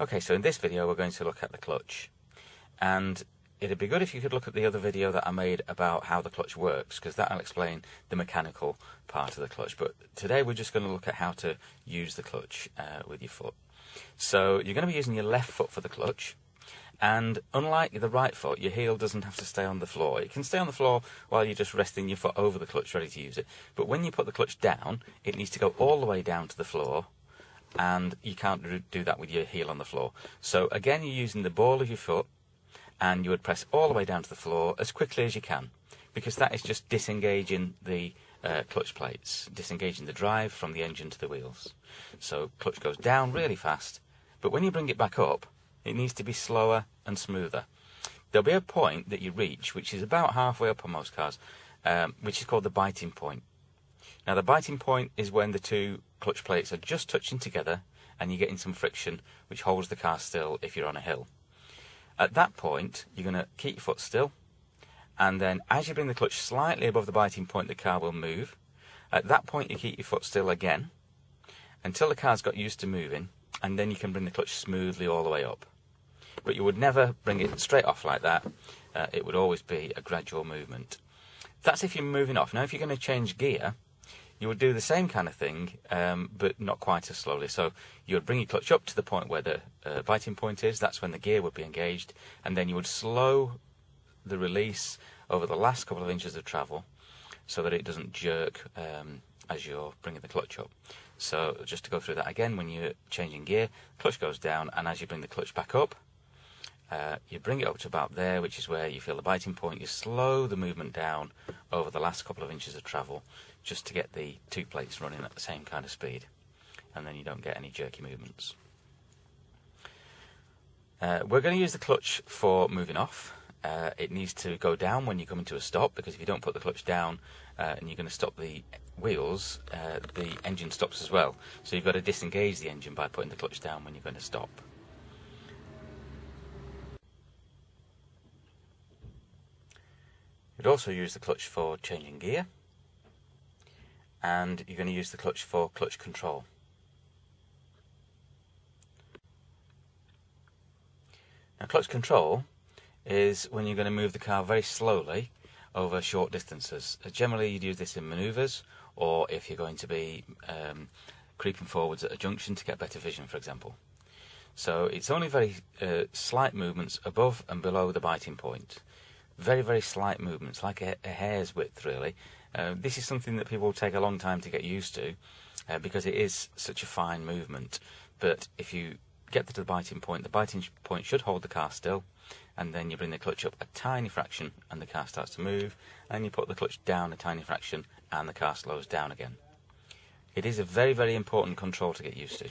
Okay, so in this video we're going to look at the clutch, and it'd be good if you could look at the other video that I made about how the clutch works, because that'll explain the mechanical part of the clutch. But today we're just going to look at how to use the clutch with your foot. So you're going to be using your left foot for the clutch, and unlike the right foot, your heel doesn't have to stay on the floor. It can stay on the floor while you're just resting your foot over the clutch ready to use it, but when you put the clutch down, it needs to go all the way down to the floor, and you can't do that with your heel on the floor. So again, you're using the ball of your foot, and you would press all the way down to the floor as quickly as you can, because that is just disengaging the clutch plates, disengaging the drive from the engine to the wheels. So clutch goes down really fast, but when you bring it back up, it needs to be slower and smoother. There'll be a point that you reach, which is about halfway up on most cars, which is called the biting point. Now, the biting point is when the two clutch plates are just touching together and you're getting some friction, which holds the car still if you're on a hill. At that point, you're going to keep your foot still, and then as you bring the clutch slightly above the biting point, the car will move. At that point, you keep your foot still again until the car's got used to moving, and then you can bring the clutch smoothly all the way up. But you would never bring it straight off like that. It would always be a gradual movement. That's if you're moving off. Now, if you're going to change gear, you would do the same kind of thing, but not quite as slowly. So you would bring your clutch up to the point where the biting point is. That's when the gear would be engaged, and then you would slow the release over the last couple of inches of travel so that it doesn't jerk as you're bringing the clutch up. So just to go through that again, when you're changing gear, clutch goes down, and as you bring the clutch back up, you bring it up to about there, which is where you feel the biting point. You slow the movement down over the last couple of inches of travel, just to get the two plates running at the same kind of speed, and then you don't get any jerky movements. We're going to use the clutch for moving off. It needs to go down when you come into a stop, because if you don't put the clutch down and you're going to stop the wheels, the engine stops as well. So you've got to disengage the engine by putting the clutch down when you're going to stop. You'd also use the clutch for changing gear, and you're going to use the clutch for clutch control. Now, clutch control is when you're going to move the car very slowly over short distances. Generally, you'd use this in manoeuvres, or if you're going to be creeping forwards at a junction to get better vision, for example. So it's only very slight movements above and below the biting point. Very, very slight movements, like a hair's width, really. This is something that people will take a long time to get used to, because it is such a fine movement. But if you get to the biting point should hold the car still, and then you bring the clutch up a tiny fraction and the car starts to move, and you put the clutch down a tiny fraction and the car slows down again. It is a very, very important control to get used to.